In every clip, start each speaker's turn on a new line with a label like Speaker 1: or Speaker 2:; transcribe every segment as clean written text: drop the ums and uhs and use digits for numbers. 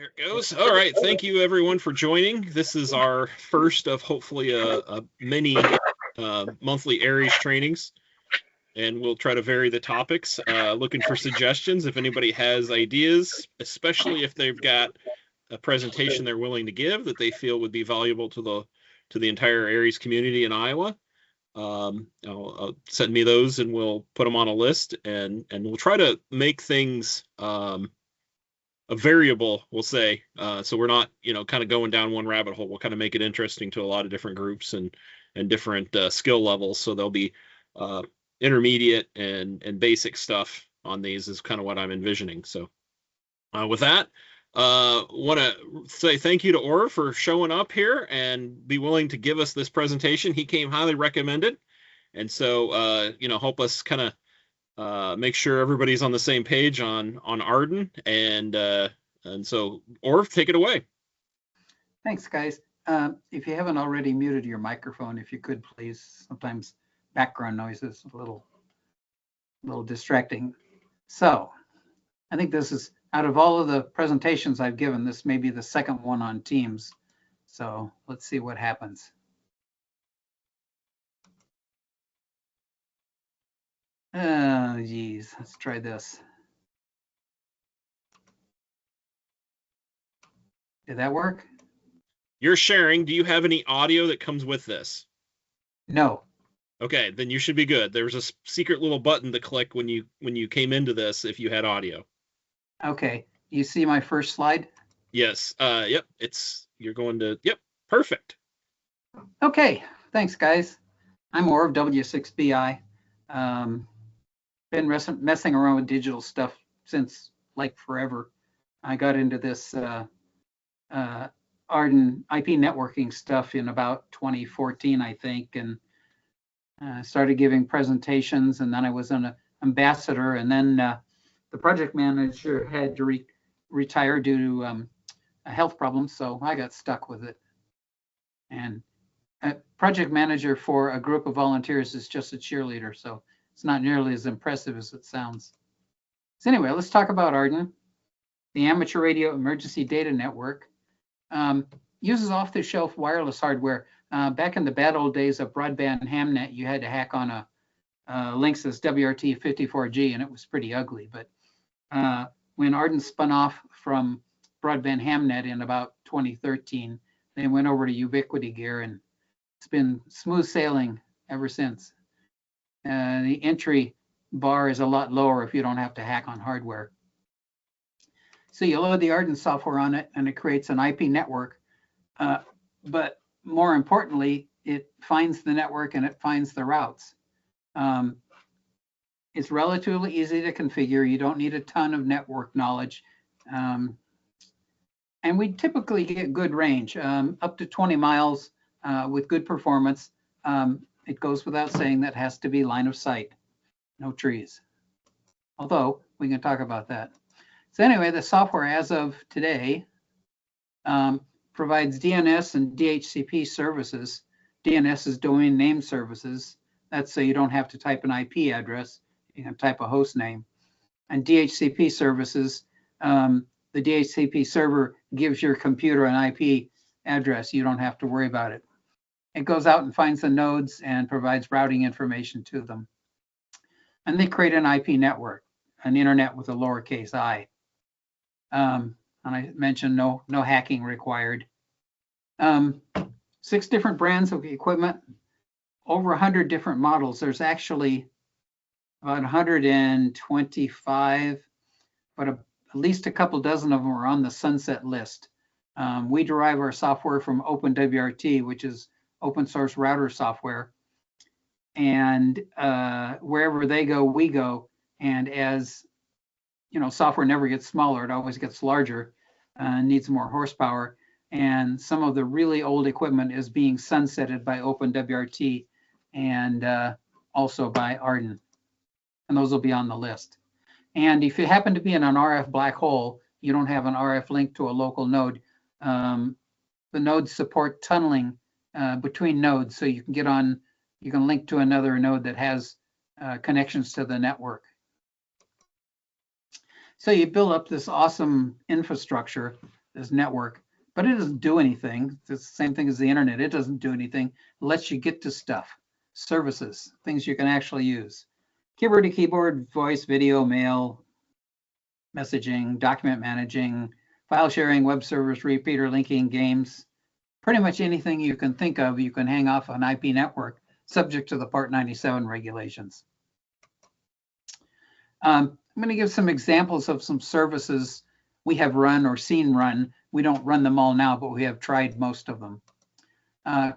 Speaker 1: There it goes. All right. Thank you, everyone, for joining. This is our first of hopefully a mini monthly ARES trainings, and we'll try to vary the topics. Looking for suggestions if anybody has ideas, especially if they've got a presentation they're willing to give that they feel would be valuable to the entire ARES community in Iowa. I'll send me those, and we'll put them on a list, and we'll try to make things a variable, we'll say, so we're not, kind of going down one rabbit hole. We'll kind of make it interesting to a lot of different groups and different skill levels. So there'll be intermediate and basic stuff on these is kind of what I'm envisioning. So with that, want to say thank you to Orv for showing up here and be willing to give us this presentation. He came highly recommended. And so, help us kind of make sure everybody's on the same page on AREDN, and so Orv, take it away.
Speaker 2: Thanks, guys. If you haven't already muted your microphone, if you could please. Sometimes background noise is a little distracting. So I think this is, out of all of the presentations I've given, this may be the second one on Teams. So let's see what happens. Oh, geez, let's try this. Did that work?
Speaker 1: You're sharing. Do you have any audio that comes with this?
Speaker 2: No.
Speaker 1: Okay, then you should be good. There's a secret little button to click when you came into this if you had audio.
Speaker 2: Okay. You see my first slide?
Speaker 1: Yes. Yep. You're going to. Yep. Perfect.
Speaker 2: Okay. Thanks, guys. I'm Orv W6BI. Been messing around with digital stuff since like forever. I got into this AREDN IP networking stuff in about 2014, I think, and started giving presentations, and then I was an ambassador, and then the project manager had to retire due to a health problem, so I got stuck with it. And a project manager for a group of volunteers is just a cheerleader, so it's not nearly as impressive as it sounds. So anyway, let's talk about AREDN. The Amateur Radio Emergency Data Network uses off-the-shelf wireless hardware. Back in the bad old days of broadband hamnet, you had to hack on a Linksys WRT54G, and it was pretty ugly. But when AREDN spun off from broadband hamnet in about 2013, they went over to Ubiquity gear, and it's been smooth sailing ever since. The entry bar is a lot lower if you don't have to hack on hardware. So you load the AREDN software on it, and it creates an IP network. But more importantly, it finds the network and it finds the routes. It's relatively easy to configure. You don't need a ton of network knowledge. And we typically get good range, up to 20 miles with good performance. It goes without saying that has to be line of sight, no trees. Although we can talk about that. So anyway, the software as of today provides DNS and DHCP services. DNS is domain name services. That's so you don't have to type an IP address. You can type a host name. And DHCP services, the DHCP server gives your computer an IP address. You don't have to worry about it. It goes out and finds the nodes and provides routing information to them. And they create an IP network, an internet with a lowercase I. And I mentioned no hacking required. 6 different brands of equipment, over 100 different models. There's actually about 125, but at least a couple dozen of them are on the sunset list. We derive our software from OpenWRT, which is open source router software. And wherever they go, we go. And as software never gets smaller, it always gets larger, needs more horsepower. And some of the really old equipment is being sunsetted by OpenWRT and also by AREDN. And those will be on the list. And if you happen to be in an RF black hole, you don't have an RF link to a local node. The nodes support tunneling between nodes, so you can link to another node that has connections to the network. So you build up this awesome infrastructure network, but it doesn't do anything. It's the same thing as the internet. It doesn't do anything. It lets you get to stuff, services, things you can actually use. Keyboard to keyboard, voice, video, mail, messaging, document managing, file sharing, web servers, repeater linking, games, pretty much anything you can think of, you can hang off an IP network subject to the Part 97 regulations. I'm going to give some examples of some services we have run or seen run. We don't run them all now, but we have tried most of them.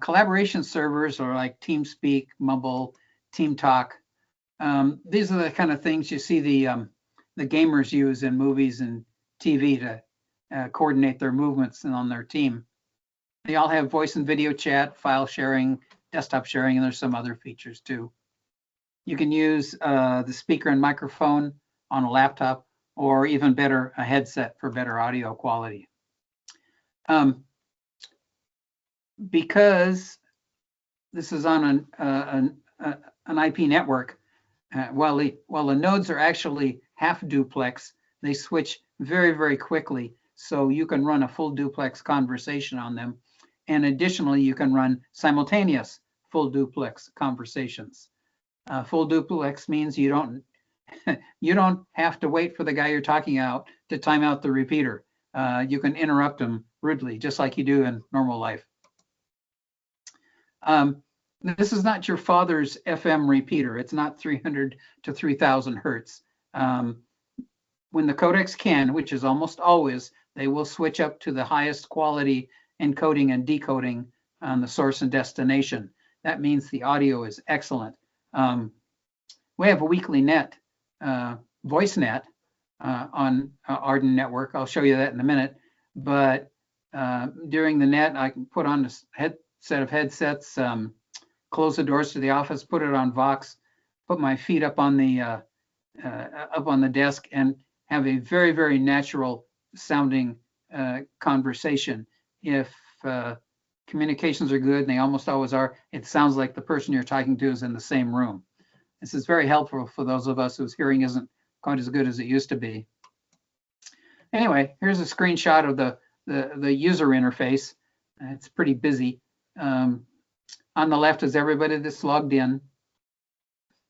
Speaker 2: Collaboration servers are like TeamSpeak, Mumble, TeamTalk. These are the kind of things you see the gamers use in movies and TV to coordinate their movements and on their team. They all have voice and video chat, file sharing, desktop sharing, and there's some other features too. You can use the speaker and microphone on a laptop, or even better, a headset for better audio quality. Because this is on an IP network, while the nodes are actually half duplex, they switch very, very quickly. So you can run a full duplex conversation on them. And additionally, you can run simultaneous full duplex conversations. Full duplex means you don't have to wait for the guy you're talking out to time out the repeater. You can interrupt them rudely, just like you do in normal life. This is not your father's FM repeater. It's not 300 to 3000 hertz. When the codecs can, which is almost always, they will switch up to the highest quality encoding and decoding on the source and destination. That means the audio is excellent. We have a weekly net, voice net on AREDN network. I'll show you that in a minute. But during the net, I can put on a set of headsets, close the doors to the office, put it on Vox, put my feet up on the desk, and have a very, very natural sounding conversation. If communications are good, and they almost always are, it sounds like the person you're talking to is in the same room. This is very helpful for those of us whose hearing isn't quite as good as it used to be. Anyway, here's a screenshot of the user interface. It's pretty busy. On the left is everybody that's logged in.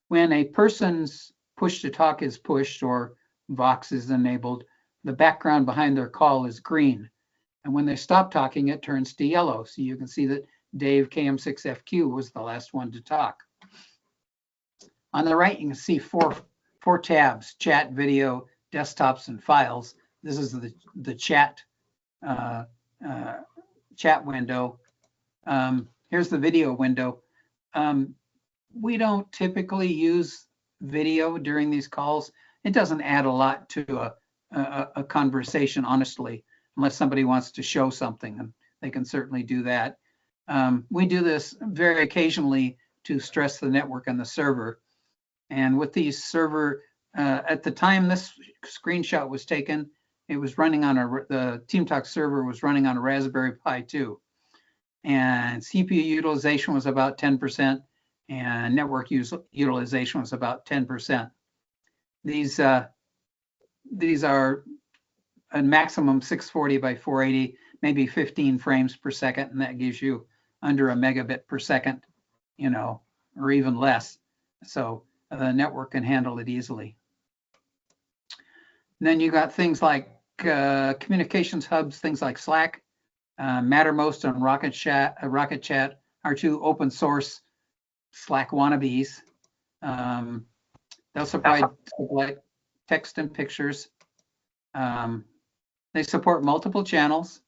Speaker 2: When a person's push to talk is pushed or Vox is enabled, the background behind their call is green. And when they stop talking, it turns to yellow. So you can see that Dave KM6FQ was the last one to talk. On the right, you can see four tabs: chat, video, desktops, and files. This is the chat window. Here's the video window. We don't typically use video during these calls. It doesn't add a lot to a conversation, honestly, unless somebody wants to show something, and they can certainly do that. We do this very occasionally to stress the network and the server. And with these server, at the time this screenshot was taken, it was running on the TeamTalk server was running on a Raspberry Pi 2. And CPU utilization was about 10%, and network utilization was about 10%. These are a maximum 640 by 480, maybe 15 frames per second, and that gives you under a megabit per second, or even less. So the network can handle it easily. And then you got things like communications hubs, things like Slack, Mattermost, and Rocket Chat are two open source Slack wannabes. They'll supply text and pictures. They support multiple channels.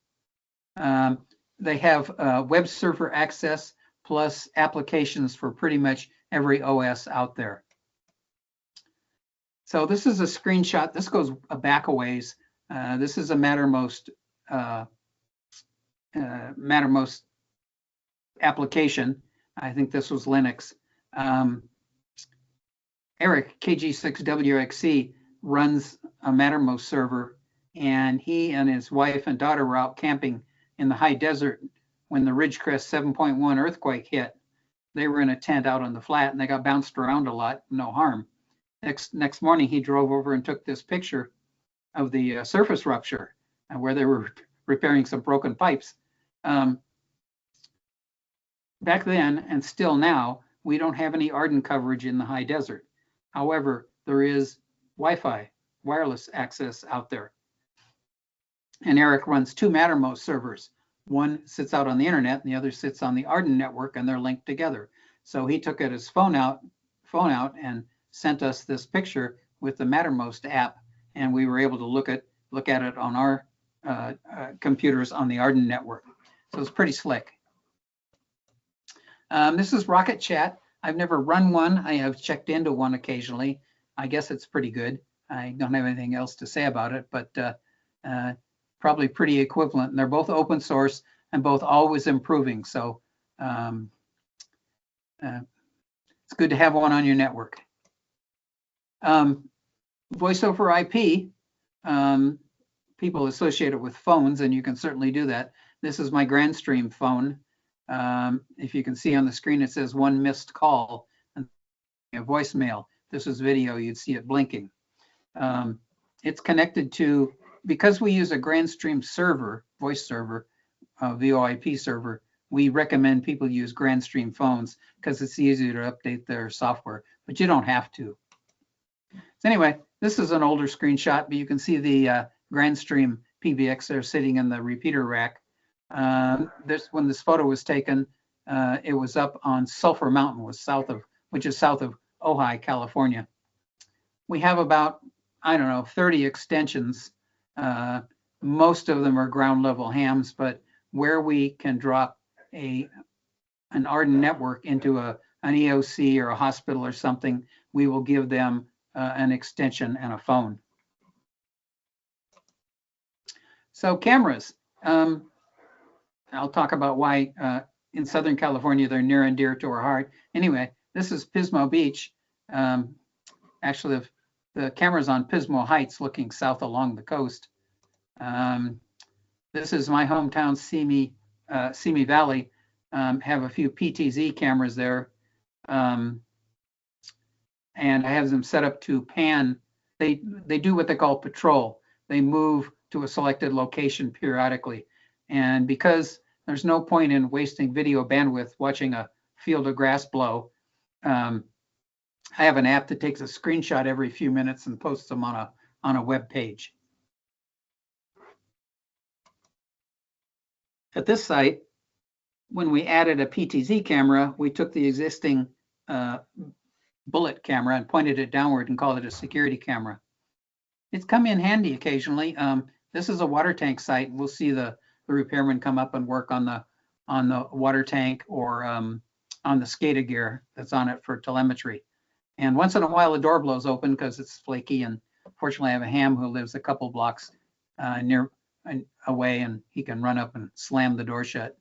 Speaker 2: They have web server access plus applications for pretty much every OS out there. So this is a screenshot. This goes back a ways. This is a Mattermost application. I think this was Linux. Eric, KG6WXC, runs a Mattermost server, and he and his wife and daughter were out camping in the high desert when the Ridgecrest 7.1 earthquake hit. They were in a tent out on the flat, and they got bounced around a lot, no harm. Next morning, he drove over and took this picture of the surface rupture, where they were repairing some broken pipes. Back then, and still now, we don't have any AREDN coverage in the high desert. However, there is Wi-Fi, wireless access out there. And Eric runs 2 Mattermost servers. One sits out on the internet and the other sits on the AREDN network, and they're linked together. So he took his phone out and sent us this picture with the Mattermost app, and we were able to look at it on our computers on the AREDN network. So it's pretty slick. This is Rocket Chat. I've never run one. I have checked into one occasionally. I guess it's pretty good. I don't have anything else to say about it, but probably pretty equivalent. And they're both open source and both always improving. So it's good to have one on your network. Voice over IP, people associate it with phones, and you can certainly do that. This is my Grandstream phone. If you can see on the screen, it says 1 missed call and a voicemail. This is video, you'd see it blinking. It's connected to, because we use a Grandstream server, voice server, VoIP server, we recommend people use Grandstream phones because it's easier to update their software, but you don't have to. So anyway, this is an older screenshot, but you can see the Grandstream PBX there sitting in the repeater rack. When this photo was taken, it was up on Sulphur Mountain, which is south of Ojai, California. We have about, I don't know, 30 extensions. Most of them are ground level hams, but where we can drop an AREDN network into an EOC or a hospital or something, we will give them an extension and a phone. So cameras. I'll talk about why in Southern California they're near and dear to our heart. Anyway, this is Pismo Beach. Actually, the camera's on Pismo Heights looking south along the coast. This is my hometown, Simi Valley. Have a few PTZ cameras there. And I have them set up to pan. They do what they call patrol. They move to a selected location periodically. And because there's no point in wasting video bandwidth watching a field of grass blow, I have an app that takes a screenshot every few minutes and posts them on a web page. At this site, when we added a PTZ camera, we took the existing bullet camera and pointed it downward and called it a security camera. It's come in handy occasionally. This is a water tank site. We'll see the repairman come up and work on the water tank or on the SCADA gear that's on it for telemetry. And once in a while, the door blows open because it's flaky. And fortunately, I have a ham who lives a couple blocks away, and he can run up and slam the door shut.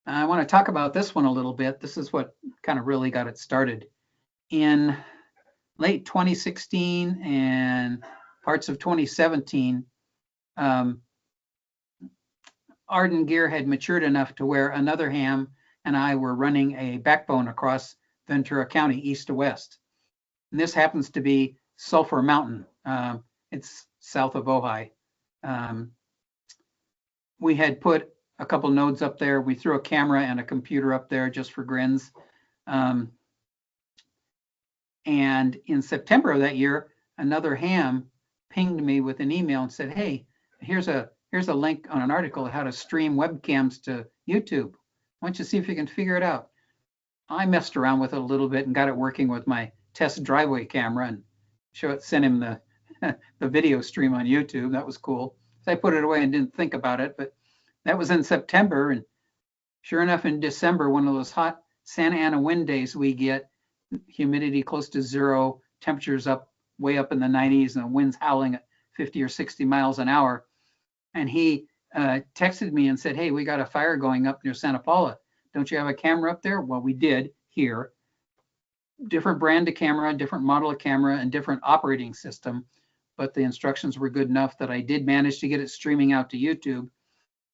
Speaker 2: I want to talk about this one a little bit. This is what kind of really got it started. In late 2016 and parts of 2017, AREDN gear had matured enough to where another ham and I were running a backbone across Ventura County, east to west. And this happens to be Sulphur Mountain. It's south of Ojai. We had put a couple nodes up there. We threw a camera and a computer up there just for grins. And in September of that year, another ham pinged me with an email and said, hey, here's a link on an article on how to stream webcams to YouTube. Why don't you see if you can figure it out? I messed around with it a little bit and got it working with my test driveway camera and sent him the video stream on YouTube. That was cool. So I put it away and didn't think about it, but that was in September. And sure enough, in December, one of those hot Santa Ana wind days we get, humidity close to zero, temperatures up way up in the 90s, and the wind's howling at 50 or 60 miles an hour. And he texted me and said, hey, we got a fire going up near Santa Paula. Don't you have a camera up there? Well, we did here. Different brand of camera, different model of camera, and different operating system. But the instructions were good enough that I did manage to get it streaming out to YouTube.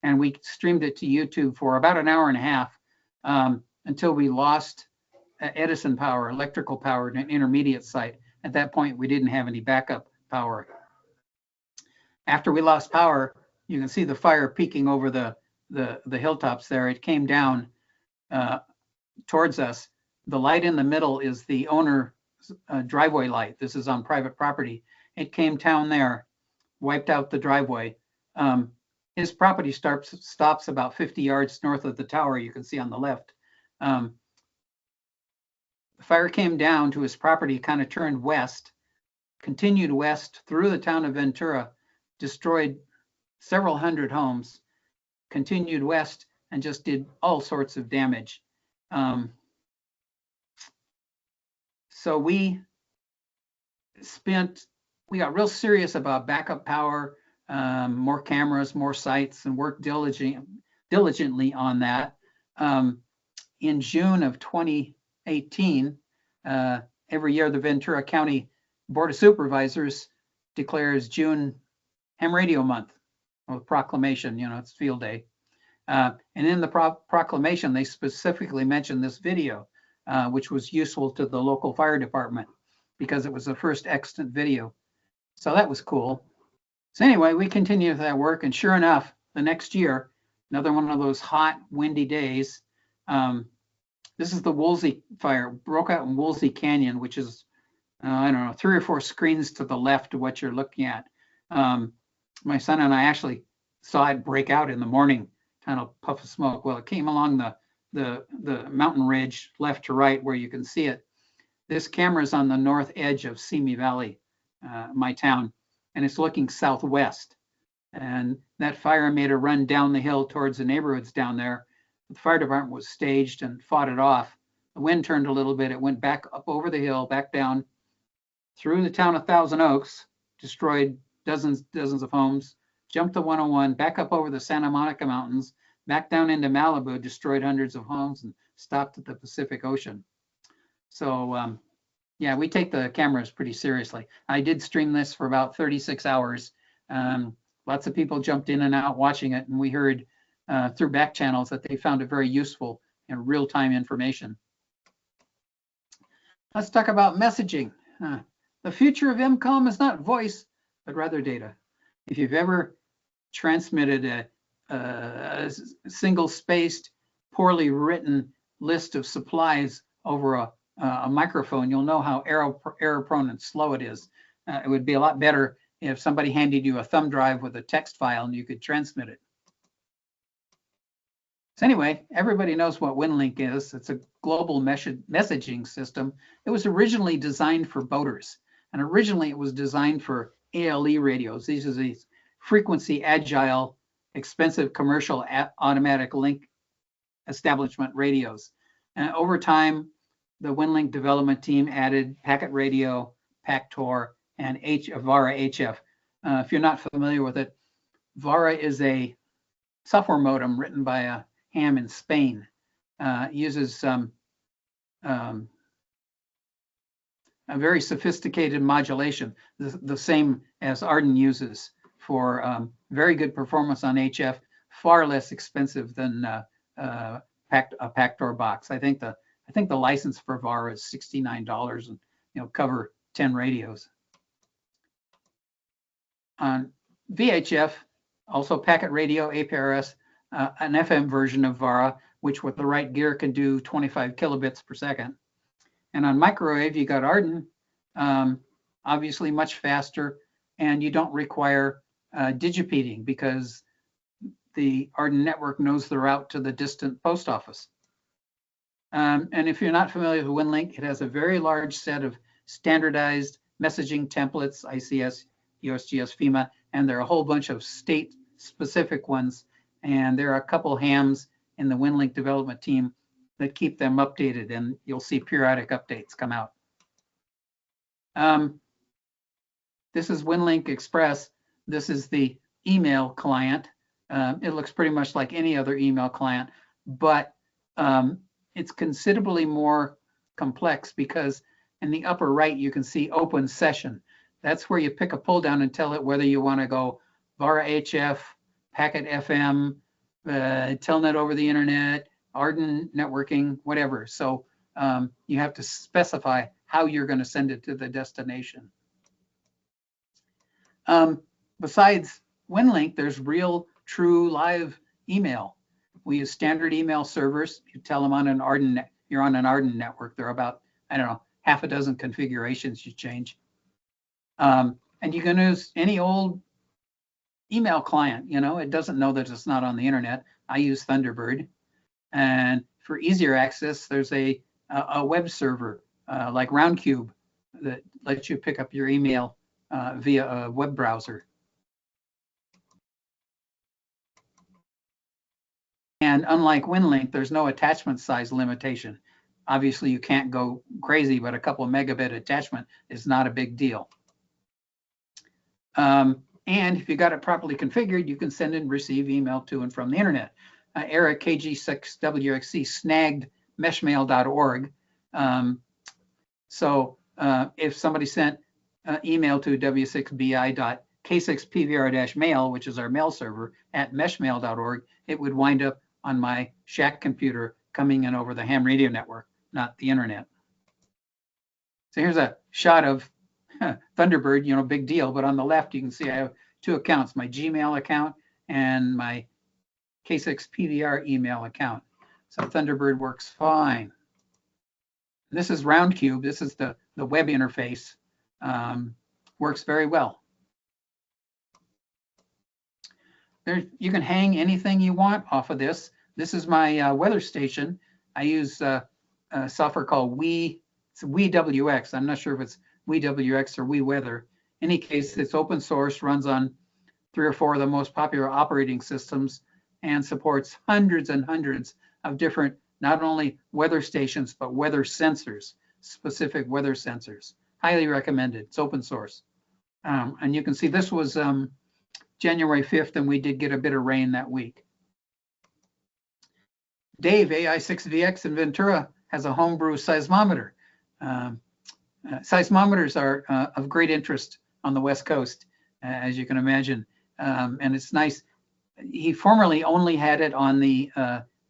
Speaker 2: And we streamed it to YouTube for about an hour and a half until we lost Edison power, electrical power, in an intermediate site. At that point, we didn't have any backup power. After we lost power, you can see the fire peeking over the hilltops there. It came down towards us. The light in the middle is the owner's driveway light. This is on private property. It came down there, wiped out the driveway. His property stops about 50 yards north of the tower, you can see on the left. The fire came down to his property, kind of turned west, continued west through the town of Ventura, destroyed several hundred homes, continued west, and just did all sorts of damage. So we got real serious about backup power, more cameras, more sites, and worked diligently on that. In June of 2018, every year the Ventura County Board of Supervisors declares June Ham Radio Month with proclamation, it's field day. And in the proclamation, they specifically mentioned this video, which was useful to the local fire department because it was the first extant video. So that was cool. So anyway, we continued that work, and sure enough, the next year, another one of those hot, windy days. This is the Woolsey fire, broke out in Woolsey Canyon, which is, I don't know, 3 or 4 screens to the left of what you're looking at. My son and I actually saw it break out in the morning, kind of puff of smoke. Well, it came along the mountain ridge, left to right, where you can see it. This camera is on the north edge of Simi Valley, my town, and it's looking southwest. And that fire made a run down the hill towards the neighborhoods down there. The fire department was staged and fought it off. The wind turned a little bit. It went back up over the hill, back down through the town of Thousand Oaks, destroyed dozens of homes, jumped the 101, back up over the Santa Monica Mountains, back down into Malibu, destroyed hundreds of homes, and stopped at the Pacific Ocean. So yeah, we take the cameras pretty seriously. I did stream this for about 36 hours. Lots of people jumped in and out watching it, and we heard through back channels that they found it very useful and real-time information. Let's talk about messaging. The future of MCOM is not voice, but rather data. If you've ever transmitted a single-spaced, poorly written list of supplies over a microphone, you'll know how error-prone and slow it is. It would be a lot better if somebody handed you a thumb drive with a text file and you could transmit it. So anyway, everybody knows what WinLink is. It's a global messaging system. It was originally designed for boaters, and originally it was designed for ALE radios. These are these frequency agile, expensive commercial automatic link establishment radios. And over time, the WinLink development team added packet radio, PACTOR, and VARA HF. If you're not familiar with it, VARA is a software modem written by a ham in Spain. Uses a very sophisticated modulation, the same as AREDN uses for very good performance on HF, far less expensive than a PACTOR box. I think the license for VARA is $69 and cover 10 radios. On VHF, also packet radio, APRS, an FM version of VARA, which with the right gear can do 25 kilobits per second. And on microwave, you got AREDN, obviously much faster, and you don't require digipeating because the AREDN network knows the route to the distant post office. And if you're not familiar with WinLink, it has a very large set of standardized messaging templates, ICS, USGS, FEMA, and there are a whole bunch of state-specific ones. And there are a couple hams in the WinLink development team that keep them updated, and you'll see periodic updates come out. This is WinLink Express. This is the email client. It looks pretty much like any other email client, but it's considerably more complex because in the upper right, you can see open session. That's where you pick a pull down and tell it whether you want to go VARA HF, packet FM, telnet over the internet, AREDN networking, whatever. So you have to specify how you're going to send it to the destination. Besides WinLink, there's real, true, live email. We use standard email servers. You tell them on an AREDN, you're on an AREDN network. There are about, I don't know, half a dozen configurations you change. And you can use any old email client, you know, it doesn't know that it's not on the internet. I use Thunderbird. And for easier access, there's a web server like Roundcube that lets you pick up your email via a web browser. And unlike WinLink, there's no attachment size limitation. Obviously, you can't go crazy, but a couple of megabit attachment is not a big deal. And if you got it properly configured, you can send and receive email to and from the internet. Eric KG6WXC snagged meshmail.org. So if somebody sent email to w6bi.k6pvr-mail, which is our mail server, at meshmail.org, it would wind up on my shack computer coming in over the ham radio network, not the internet. So here's a shot of Thunderbird, you know, big deal. But on the left, you can see I have two accounts, my Gmail account and my K6PVR email account. So Thunderbird works fine. This is Roundcube. This is the web interface. Works very well. There, you can hang anything you want off of this. This is my weather station. I use software called WX. I'm not sure if it's WX or WeWeather. In any case, it's open source, runs on 3 or 4 of the most popular operating systems, and supports hundreds and hundreds of different, not only weather stations, but weather sensors, specific weather sensors. Highly recommended. It's open source. And you can see this was January 5th, and we did get a bit of rain that week. Dave, AI6VX in Ventura, has a homebrew seismometer. Seismometers are of great interest on the West Coast, as you can imagine. And it's nice. He formerly only had it on the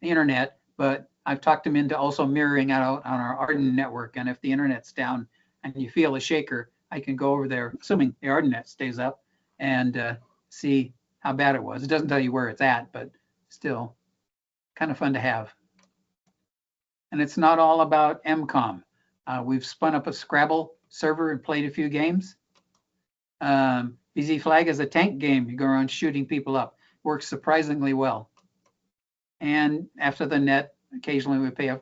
Speaker 2: internet, but I've talked him into also mirroring out on our AREDN network. And if the internet's down and you feel a shaker, I can go over there, assuming the AREDN net stays up, and see how bad it was. It doesn't tell you where it's at, but still kind of fun to have. And it's not all about MCOM. We've spun up a Scrabble server and played a few games. BZ Flag is a tank game. You go around shooting people up. Works surprisingly well. And after the net, occasionally we play a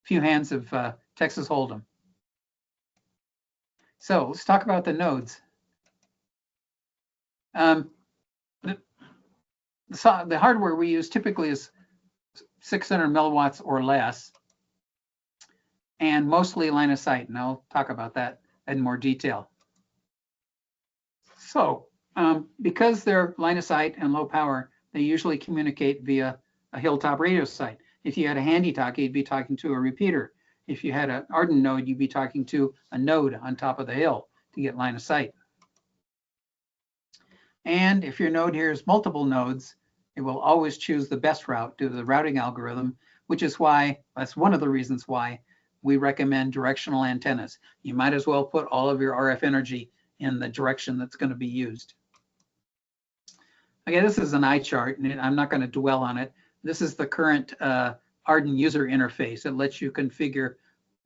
Speaker 2: few hands of Texas Hold'em. So let's talk about the nodes. The hardware we use typically is 600 milliwatts or less, and mostly line of sight, and I'll talk about that in more detail. So because they're line of sight and low power, they usually communicate via a hilltop radio site. If you had a handy talkie, you'd be talking to a repeater. If you had an AREDN node, you'd be talking to a node on top of the hill to get line of sight. And if your node hears multiple nodes, it will always choose the best route due to the routing algorithm, which is why, that's one of the reasons why we recommend directional antennas. You might as well put all of your RF energy in the direction that's going to be used. Okay, this is an eye chart, and I'm not going to dwell on it. This is the current AREDN user interface. It lets you configure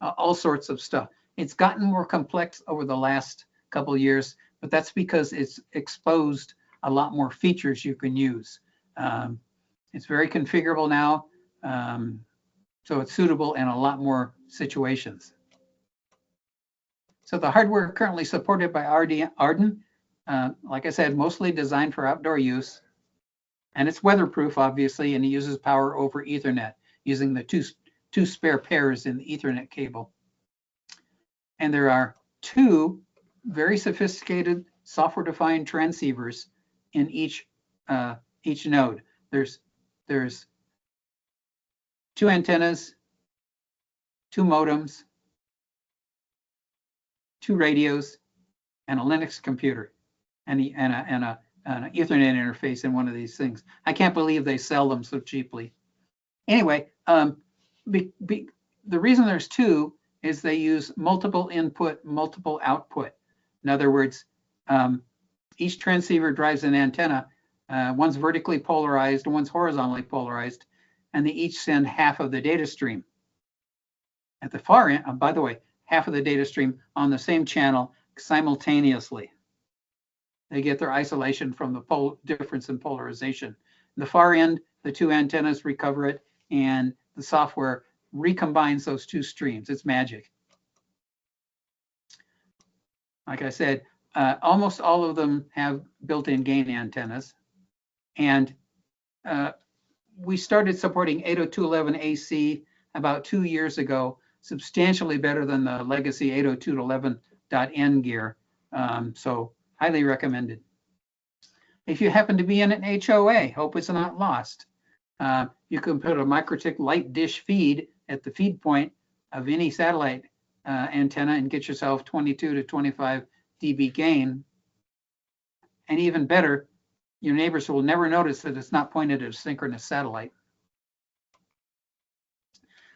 Speaker 2: all sorts of stuff. It's gotten more complex over the last couple of years, but that's because it's exposed a lot more features you can use. It's very configurable now, so it's suitable in a lot more situations. So the hardware currently supported by AREDN, like I said, mostly designed for outdoor use, and it's weatherproof, obviously, and it uses power over Ethernet using the two spare pairs in the Ethernet cable. And there are 2 very sophisticated software-defined transceivers in each node. There's 2 antennas, 2 modems, 2 radios, and a Linux computer, and an Ethernet interface in one of these things. I can't believe they sell them so cheaply. Anyway, the reason there's 2 is they use multiple input, multiple output. In other words, Each transceiver drives an antenna. One's vertically polarized, one's horizontally polarized, and they each send half of the data stream. At the far end, by the way, half of the data stream on the same channel simultaneously. They get their isolation from the difference in polarization. The far end, the two antennas recover it, and the software recombines those two streams. It's magic. Like I said, almost all of them have built-in gain antennas. And we started supporting 802.11ac about 2 years ago, substantially better than the legacy 802.11.n gear. So highly recommended. If you happen to be in an HOA, hope it's not lost. You can put a MikroTik light dish feed at the feed point of any satellite antenna and get yourself 22 to 25 dB gain. And even better, your neighbors will never notice that it's not pointed at a synchronous satellite.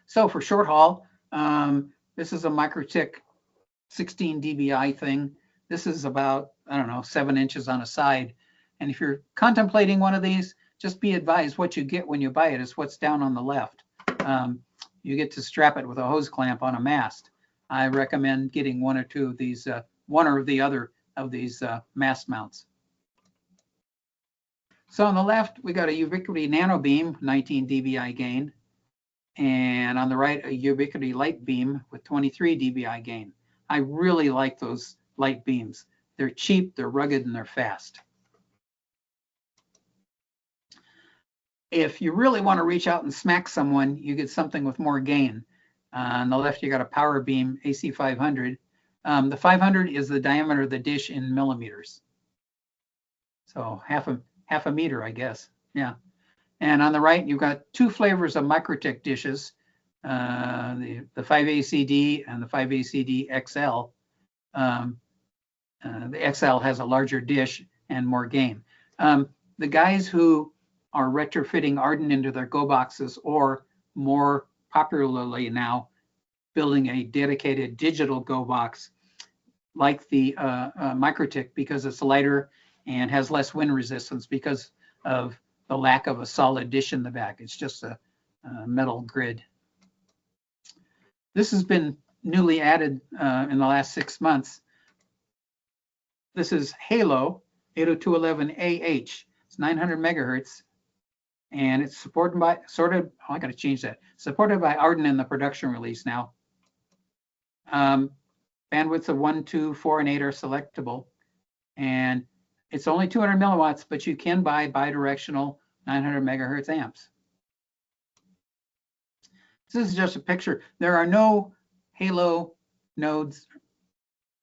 Speaker 2: So for short haul, this is a MikroTik 16 dBi thing. This is about, I don't know, 7 inches on a side. And if you're contemplating one of these, just be advised what you get when you buy it is what's down on the left. You get to strap it with a hose clamp on a mast. I recommend getting one or two of these, one or the other of these mast mounts. So on the left, we got a Ubiquity Nano Beam, 19 dBi gain. And on the right, a Ubiquity Light Beam with 23 dBi gain. I really like those light beams. They're cheap, they're rugged, and they're fast. If you really want to reach out and smack someone, you get something with more gain. On the left, you got a Power Beam AC500. The 500 is the diameter of the dish in millimeters. So half a meter, I guess. Yeah. And on the right, you've got two flavors of MikroTik dishes, the 5ACD and the 5ACD XL. The XL has a larger dish and more gain. The guys who are retrofitting AREDN into their Go boxes, or more popularly now, building a dedicated digital Go box, like the MikroTik, because it's lighter and has less wind resistance because of the lack of a solid dish in the back. It's just a metal grid. This has been newly added in the last 6 months. This is Halo 802.11AH. It's 900 megahertz, and it's supported by I got to change that. Supported by AREDN in the production release now. Bandwidths of 1, 2, 4, and 8 are selectable, and it's only 200 milliwatts, but you can buy bidirectional 900 megahertz amps. This is just a picture. There are no Halo nodes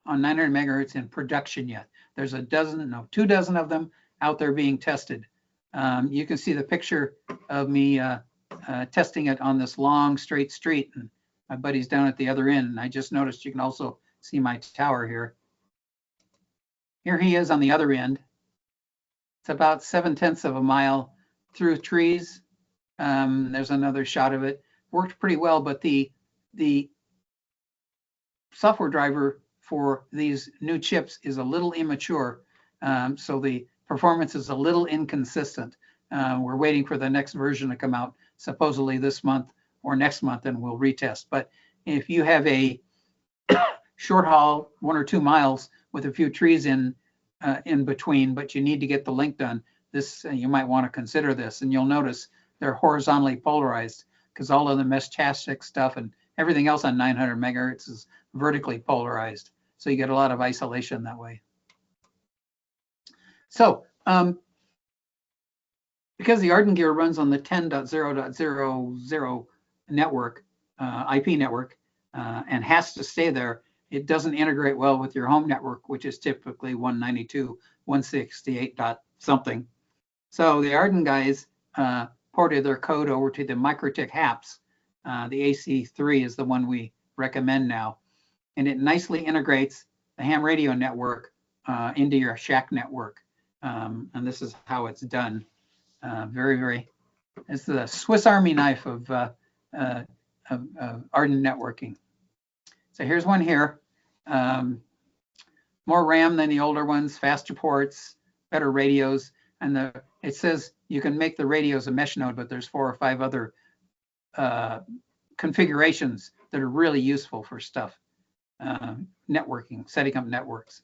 Speaker 2: on 900 megahertz in production yet. There's 2 dozen of them out there being tested. You can see the picture of me testing it on this long straight street, and my buddy's down at the other end. And I just noticed you can also see my tower here. Here he is on the other end. It's about 7/10 of a mile through trees. There's another shot of it. Worked pretty well, but the software driver for these new chips is a little immature, so the performance is a little inconsistent. We're waiting for the next version to come out, supposedly this month or next month, and we'll retest. But if you have a short haul, 1 or 2 miles with a few trees in between, but you need to get the link done, this you might want to consider this. And you'll notice they're horizontally polarized, because all of the mesh-tastic stuff and everything else on 900 megahertz is vertically polarized. So you get a lot of isolation that way. So because the AREDN gear runs on the 10.0.00 network, IP network, and has to stay there, it doesn't integrate well with your home network, which is typically 192.168 dot something. So the AREDN guys ported their code over to the MikroTik HAPS. The AC3 is the one we recommend now. And it nicely integrates the ham radio network into your shack network. And this is how it's done. It's the Swiss Army knife of AREDN networking. So here's one here. more RAM than the older ones, faster ports, better radios, and it says you can make the radios a mesh node, but there's 4 or 5 other configurations that are really useful for stuff, networking, setting up networks.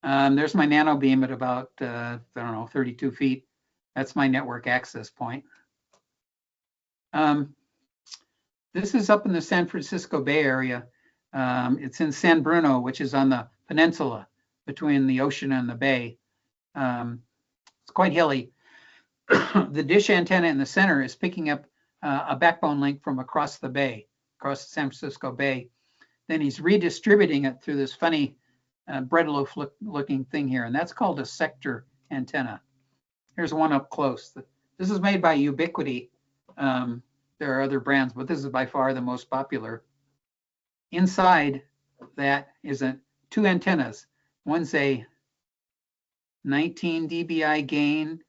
Speaker 2: There's my nano beam at about, I don't know, 32 feet. That's my network access point. This is up in the San Francisco Bay Area. It's in San Bruno, which is on the peninsula between the ocean and the bay. It's quite hilly. The dish antenna in the center is picking up a backbone link from across the bay, across the San Francisco Bay. Then he's redistributing it through this funny bread loaf looking thing here, and that's called a sector antenna. Here's one up close. This is made by Ubiquity. There are other brands, but this is by far the most popular. Inside that is 2 antennas. One's a 19 dBi gain,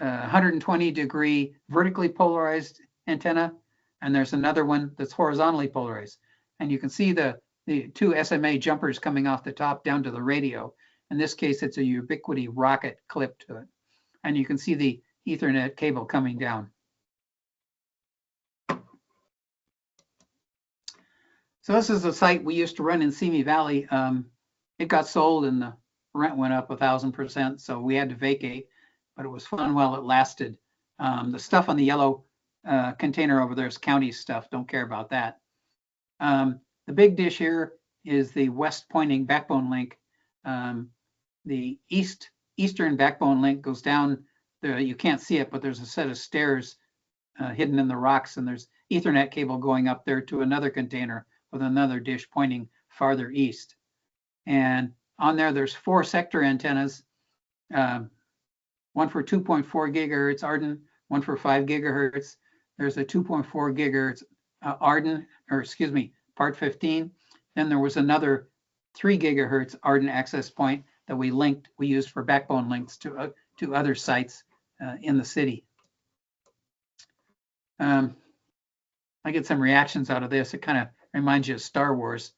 Speaker 2: 120-degree vertically polarized antenna, and there's another one that's horizontally polarized. And you can see the 2 SMA jumpers coming off the top down to the radio. In this case, it's a Ubiquity rocket clip to it. And you can see the Ethernet cable coming down. So this is a site we used to run in Simi Valley. It got sold and the rent went up 1,000%, so we had to vacate, but it was fun while it lasted. The stuff on the yellow container over there is county stuff. Don't care about that. The big dish here is the west pointing backbone link. The eastern backbone link goes down there. You can't see it, but there's a set of stairs hidden in the rocks, and there's Ethernet cable going up there to another container with another dish pointing farther east. And on there, there's 4 sector antennas, one for 2.4 gigahertz AREDN, one for 5 gigahertz. There's a 2.4 gigahertz AREDN, or excuse me, part 15. Then there was another 3 gigahertz AREDN access point that we used for backbone links to other sites in the city. I get some reactions out of this. It kind of reminds you of Star Wars.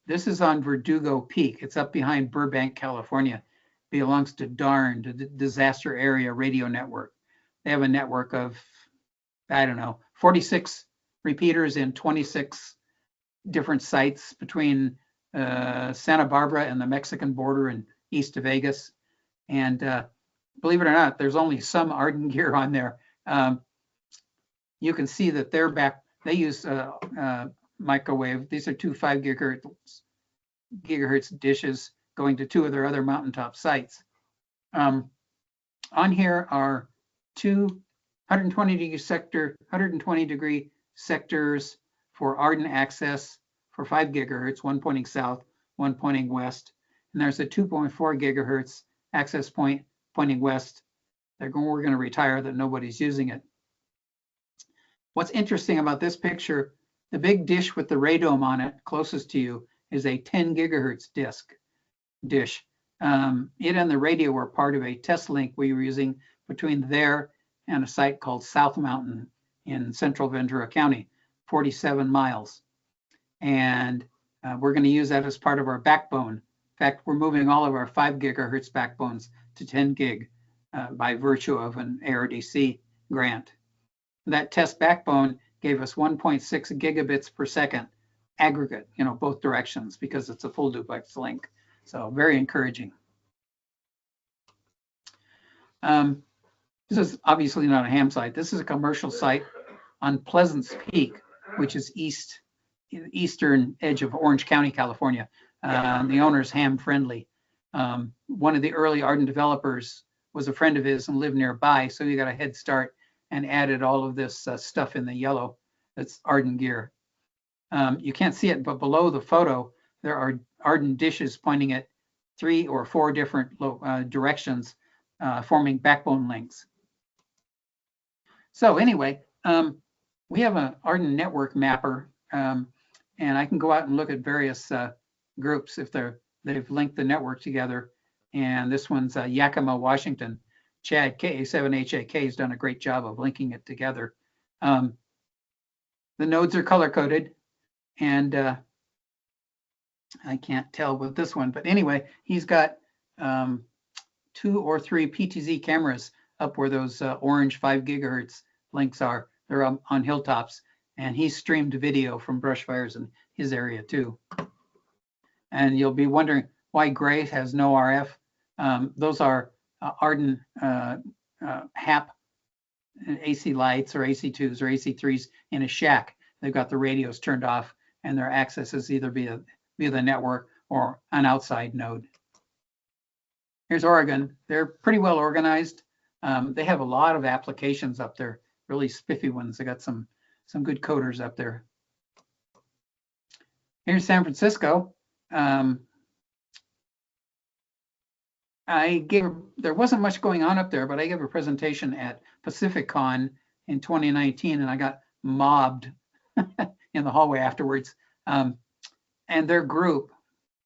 Speaker 2: This is on Verdugo Peak. It's up behind Burbank, California. It belongs to DARN, the Disaster Area Radio Network. They have a network of, I don't know, 46 repeaters in 26 different sites between Santa Barbara and the Mexican border and east of Vegas. And believe it or not, there's only some AREDN gear on there. You can see that they're back. They use microwave. These are 2 5 gigahertz dishes going to 2 of their other mountaintop sites. On here are 2 120 degree sectors for AREDN access for 5 gigahertz, one pointing south, one pointing west. And there's a 2.4 gigahertz access point pointing west. We're going to retire that nobody's using it. What's interesting about this picture, the big dish with the radome on it closest to you is a 10 gigahertz dish. It and the radio were part of a test link we were using between there and a site called South Mountain in central Ventura County, 47 miles. And we're going to use that as part of our backbone. In fact, we're moving all of our 5 gigahertz backbones to 10 gig by virtue of an ARDC grant. That test backbone gave us 1.6 gigabits per second aggregate, both directions, because it's a full duplex link. So very encouraging. This is obviously not a ham site. This is a commercial site on Pleasants Peak, which is eastern edge of Orange County, California. The owner's ham friendly. One of the early AREDN developers was a friend of his and lived nearby, so he got a head start and added all of this stuff in the yellow. That's AREDN gear. You can't see it, but below the photo, there are AREDN dishes pointing at 3 or 4 different directions, forming backbone links. So anyway, we have an AREDN network mapper, and I can go out and look at various groups if they've linked the network together. And this one's Yakima, Washington. Chad KA7HAK has done a great job of linking it together. The nodes are color coded, and I can't tell with this one, but anyway, he's got 2 or 3 PTZ cameras up where those orange 5 gigahertz links are. They're up on hilltops, and he streamed video from brush fires in his area too. And you'll be wondering why gray has no RF. Those are AREDN HAP AC lights or AC2s or AC3s in a shack. They've got the radios turned off, and their access is either via the network or an outside node. Here's Oregon. They're pretty well organized. They have a lot of applications up there, really spiffy ones. They got some good coders up there. Here's San Francisco. There wasn't much going on up there, but I gave a presentation at PacificCon in 2019, and I got mobbed in the hallway afterwards. And their group,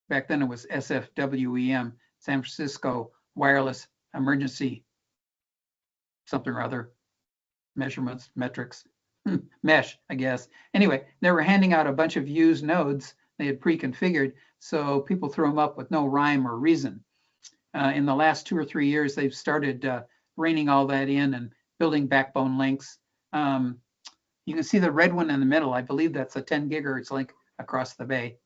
Speaker 2: back then it was SFWEM, San Francisco Wireless Emergency something or other, measurements, metrics, mesh, I guess. Anyway, they were handing out a bunch of used nodes they had pre-configured, so people threw them up with no rhyme or reason. In the last 2 or 3 years, they've started reining all that in and building backbone links. You can see the red one in the middle. I believe that's a 10 gigahertz link across the bay.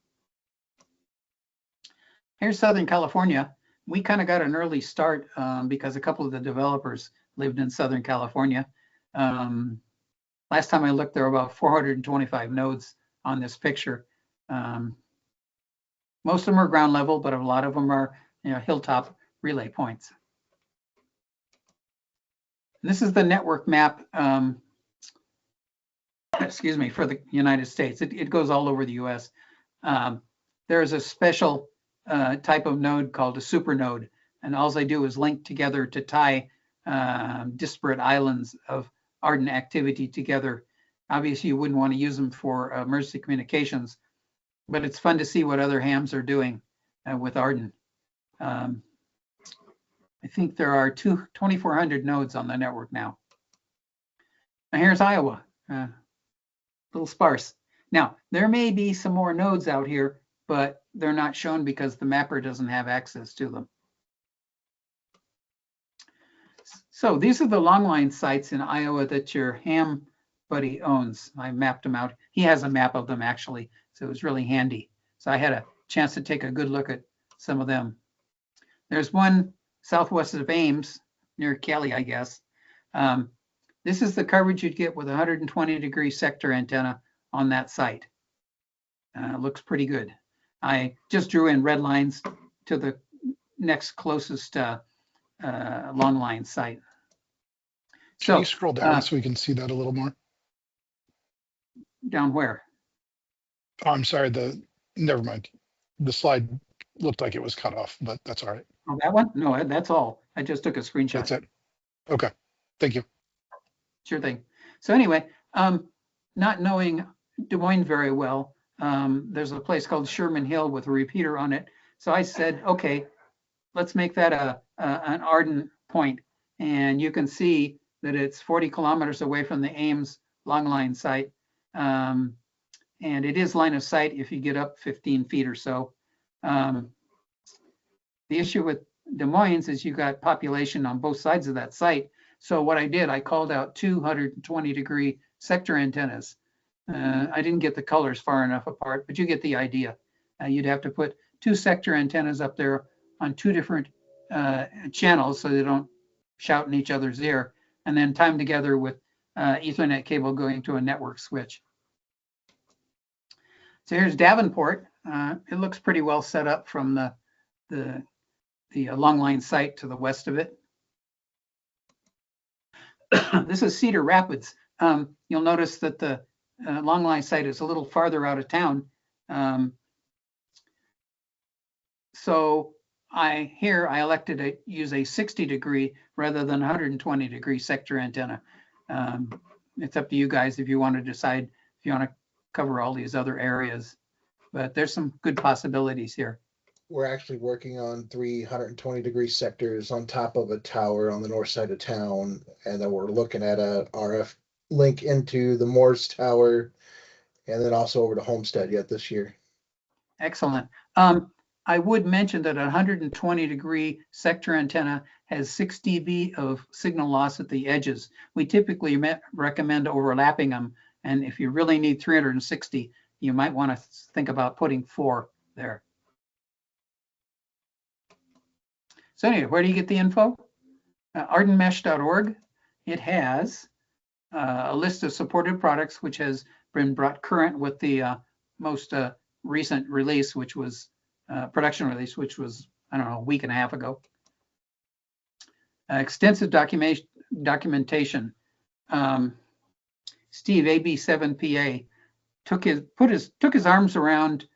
Speaker 2: Here's Southern California. We kind of got an early start because a couple of the developers lived in Southern California. Last time I looked, there were about 425 nodes on this picture. Most of them are ground level, but a lot of them are hilltop relay points. And this is the network map, excuse me, for the United States. It goes all over the US. There is a special type of node called a supernode, and all they do is link together to tie disparate islands of AREDN activity together. Obviously, you wouldn't want to use them for emergency communications, but it's fun to see what other hams are doing with AREDN. I think there are 2,400 nodes on the network now. Now here's Iowa, a little sparse. Now, there may be some more nodes out here, but they're not shown because the mapper doesn't have access to them. So these are the long line sites in Iowa that your ham buddy owns. I mapped them out. He has a map of them actually, so it was really handy. So I had a chance to take a good look at some of them. There's one southwest of Ames, near Kelly, I guess. This is the coverage you'd get with a 120-degree sector antenna on that site. Looks pretty good. I just drew in red lines to the next closest long line site.
Speaker 3: Can you scroll down so we can see that a little more?
Speaker 2: Down where?
Speaker 3: Oh, I'm sorry, never mind. The slide looked like it was cut off, but that's all right.
Speaker 2: Oh, that one? No, that's all. I just took a screenshot.
Speaker 3: That's it. Okay, thank you.
Speaker 2: Sure thing. So anyway, not knowing Des Moines very well, there's a place called Sherman Hill with a repeater on it. So I said, okay, let's make that an AREDN point. And you can see that it's 40 kilometers away from the Ames long line site. And it is line of sight if you get up 15 feet or so. The issue with Des Moines is you got population on both sides of that site. So what I did, I called out 220-degree sector antennas. I didn't get the colors far enough apart, but you get the idea. You'd have to put 2 sector antennas up there on 2 different channels so they don't shout in each other's ear, and then time together with Ethernet cable going to a network switch. So here's Davenport. It looks pretty well set up from the long line site to the west of it. This is Cedar Rapids. You'll notice that the long line site is a little farther out of town. So I elected to use a 60-degree rather than 120-degree sector antenna. It's up to you guys if you want to decide if you want to cover all these other areas, but there's some good possibilities here.
Speaker 4: We're actually working on 320-degree sectors on top of a tower on the north side of town, and then we're looking at a RF link into the Morse Tower, and then also over to Homestead yet this year.
Speaker 2: Excellent. I would mention that a 120-degree sector antenna has 6 dB of signal loss at the edges. We typically recommend overlapping them, and if you really need 360, you might want to think about putting 4 there. So anyway, where do you get the info? AREDNmesh.org. It has a list of supported products, which has been brought current with the most recent release, which was production release, which was, I don't know, a week and a half ago. Extensive documentation. Steve, AB7PA, took his arms around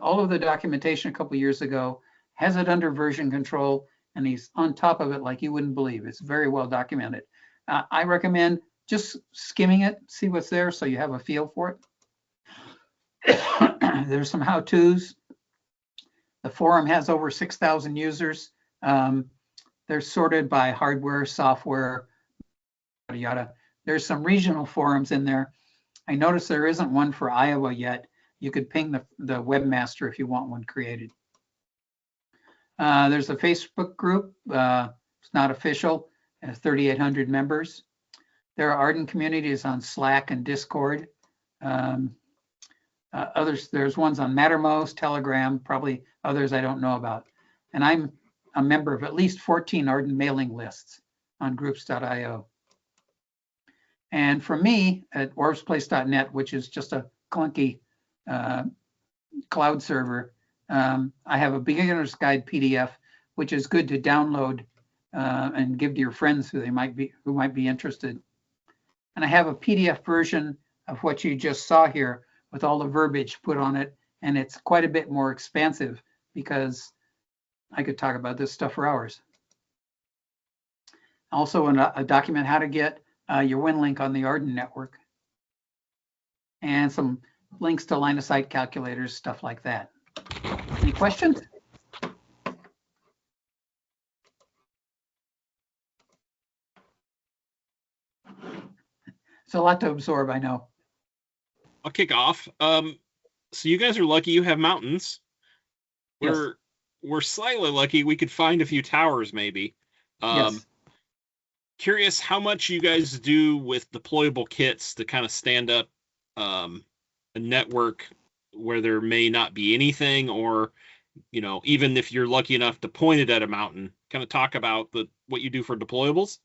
Speaker 2: all of the documentation a couple of years ago, has it under version control, and he's on top of it like you wouldn't believe. It's very well documented. I recommend just skimming it, see what's there, so you have a feel for it. There's some how-tos. The forum has over 6,000 users. They're sorted by hardware, software, yada, yada. There's some regional forums in there. I noticed there isn't one for Iowa yet. You could ping the webmaster if you want one created. There's a Facebook group. It's not official. It has 3,800 members. There are AREDN communities on Slack and Discord. There's ones on Mattermost, Telegram, probably others I don't know about. And I'm a member of at least 14 AREDN mailing lists on groups.io. And for me at orvsplace.net, which is just a clunky cloud server, I have a beginner's guide PDF, which is good to download and give to your friends who might be interested. And I have a PDF version of what you just saw here with all the verbiage put on it, and it's quite a bit more expansive because I could talk about this stuff for hours. Also, a document how to get your WinLink on the AREDN network, and some links to line of sight calculators, stuff like that. Any questions? It's a lot to absorb, I know.
Speaker 1: I'll kick off. So you guys are lucky you have mountains.
Speaker 2: Yes.
Speaker 1: We're slightly lucky we could find a few towers, maybe.
Speaker 2: Yes.
Speaker 1: Curious how much you guys do with deployable kits to kind of stand up a network where there may not be anything, or even if you're lucky enough to point it at a mountain. Kind of talk about what you do for deployables.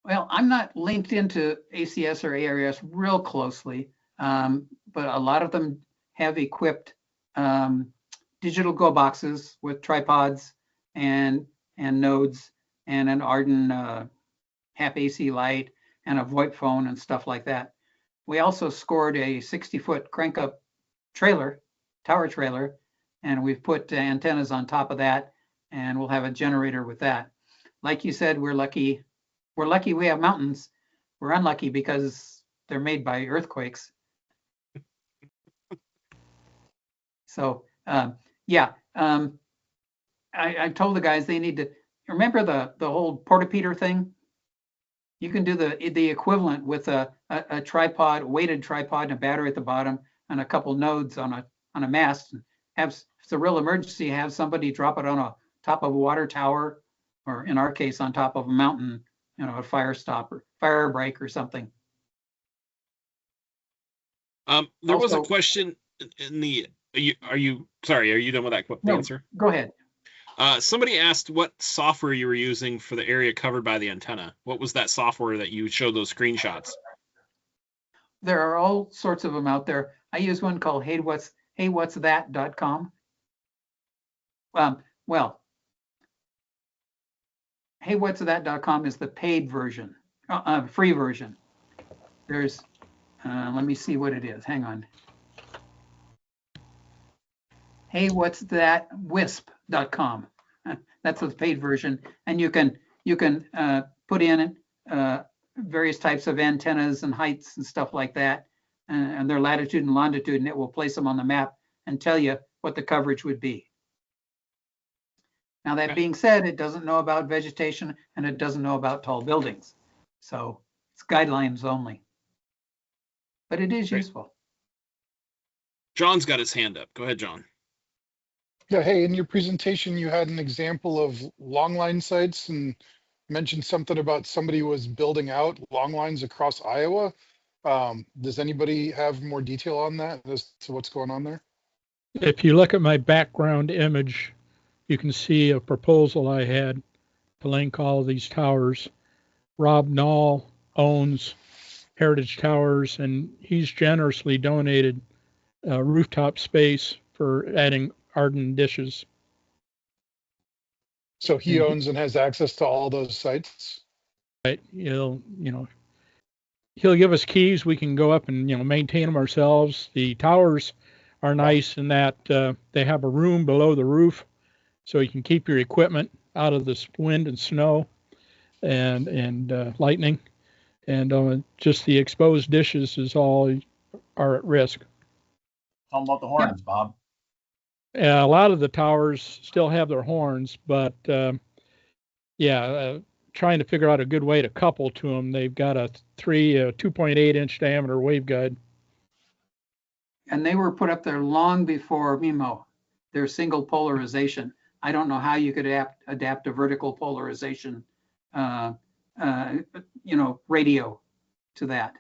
Speaker 2: Well, I'm not linked into ACS or ARES real closely, but a lot of them have equipped digital go boxes with tripods and nodes and an AREDN HAP AC light and a VoIP phone and stuff like that. We also scored a 60-foot crank-up tower trailer, and we've put antennas on top of that, and we'll have a generator with that. Like you said, we're lucky. We're lucky we have mountains. We're unlucky because they're made by earthquakes. So yeah, I told the guys they need to remember the whole porta-peter thing. You can do the equivalent with a tripod, weighted tripod, and a battery at the bottom, and a couple nodes on a mast. Have, if it's a real emergency, have somebody drop it on a top of a water tower, or in our case, on top of a mountain. A fire stop or fire break or something.
Speaker 1: There was a question in the. Are you done with that answer?
Speaker 2: Go ahead.
Speaker 1: Somebody asked what software you were using for the area covered by the antenna. What was that software that you showed those screenshots?
Speaker 2: There are all sorts of them out there. I use one called heywhatsthat.com. Well, heywhatsthat.com is the paid version, free version. There's, let me see what it is. Hang on. heywhatsthatwisp.com. That's the paid version, and you can put in various types of antennas and heights and stuff like that, and their latitude and longitude, and it will place them on the map and tell you what the coverage would be. Now, that being said, it doesn't know about vegetation and it doesn't know about tall buildings. So it's guidelines only. But it is useful.
Speaker 1: John's got his hand up. Go ahead, John.
Speaker 3: Yeah, hey, in your presentation, you had an example of long line sites and mentioned something about somebody was building out long lines across Iowa. Does anybody have more detail on that as to what's going on there?
Speaker 5: If you look at my background image, you can see a proposal I had to link all of these towers. Rob Knoll owns Heritage Towers, and he's generously donated rooftop space for adding AREDN dishes.
Speaker 3: So he owns and has access to all those sites?
Speaker 5: Right? He'll give us keys. We can go up and maintain them ourselves. The towers are nice in that they have a room below the roof, so you can keep your equipment out of the wind and snow and lightning. And just the exposed dishes is all are at risk.
Speaker 6: Tell them about the horns, Bob.
Speaker 5: A lot of the towers still have their horns, but trying to figure out a good way to couple to them. They've got a 2.8 inch diameter waveguide.
Speaker 2: And they were put up there long before MIMO, their single polarization. I don't know how you could adapt a vertical polarization, radio to that.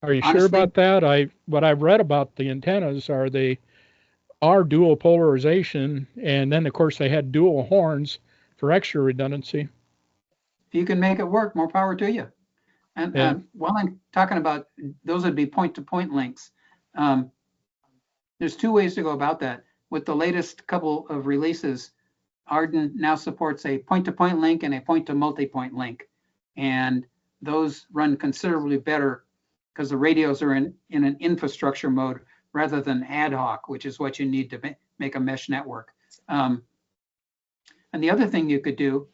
Speaker 5: Are you
Speaker 2: Honestly,
Speaker 5: sure about that? What I've read about the antennas are they are dual polarization, and then of course they had dual horns for extra redundancy.
Speaker 2: If you can make it work, more power to you. And while I'm talking about, those would be point-to-point links. There's two ways to go about that. With the latest couple of releases, AREDN now supports a point-to-point link and a point-to-multipoint link. And those run considerably better because the radios are in an infrastructure mode rather than ad hoc, which is what you need to make a mesh network. And the other thing you could do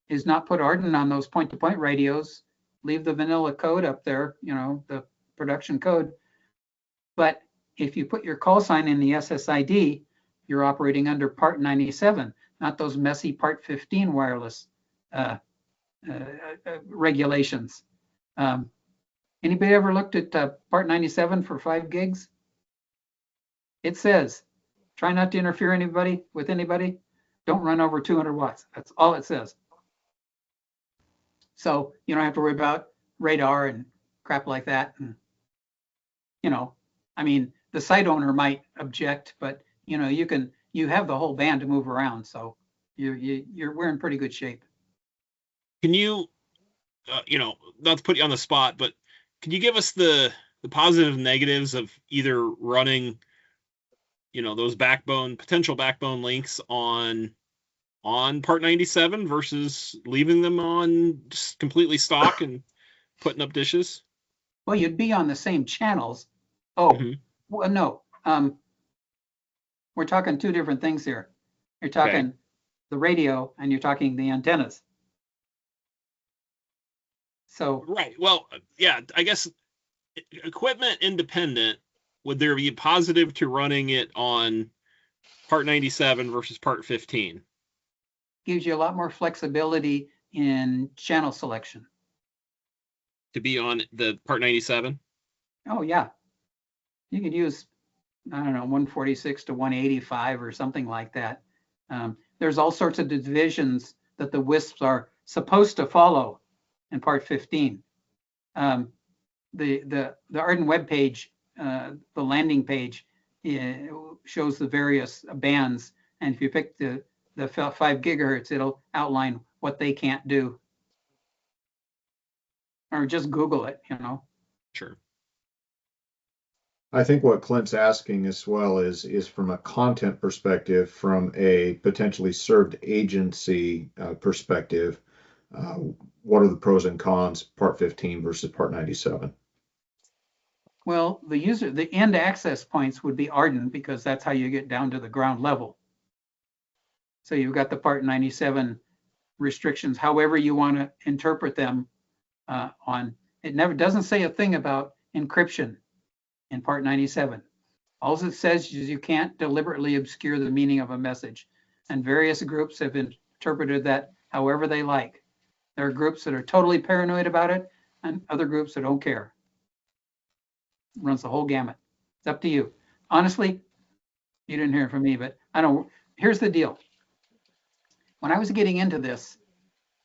Speaker 2: is not put AREDN on those point-to-point radios, leave the vanilla code up there, the production code. But if you put your call sign in the SSID, you're operating under Part 97, not those messy Part 15 wireless regulations. Anybody ever looked at Part 97 for 5 gigs? It says, try not to interfere with anybody. Don't run over 200 watts. That's all it says. So you don't have to worry about radar and crap like that. And, the site owner might object, but you have the whole band to move around. So we're in pretty good shape.
Speaker 1: Can you, not to put you on the spot, but can you give us the positive and negatives of either running, those potential backbone links on Part 97 versus leaving them on just completely stock and putting up dishes?
Speaker 2: Well, you'd be on the same channels. Oh, well, no. We're talking two different things here. You're talking the radio and you're talking the antennas. So
Speaker 1: right. Well, yeah, I guess equipment independent, would there be a positive to running it on Part 97 versus Part 15?
Speaker 2: Gives you a lot more flexibility in channel selection.
Speaker 1: To be on the Part 97?
Speaker 2: Oh, yeah. You could use, 146 to 185 or something like that. There's all sorts of divisions that the WISPs are supposed to follow in Part 15. The AREDN webpage, the landing page, shows the various bands. And if you pick the 5 gigahertz, it'll outline what they can't do. Or just Google it,
Speaker 1: Sure.
Speaker 7: I think what Clint's asking as well is from a content perspective, from a potentially served agency perspective, what are the pros and cons, Part 15 versus Part 97?
Speaker 2: Well, the end access points would be AREDN because that's how you get down to the ground level. So you've got the Part 97 restrictions, however you want to interpret them it never doesn't say a thing about encryption in Part 97. All it says is you can't deliberately obscure the meaning of a message. And various groups have interpreted that however they like. There are groups that are totally paranoid about it and other groups that don't care. It runs the whole gamut. It's up to you. honestly, you didn't hear it from me, but I don't. Here's the deal. When I was getting into this,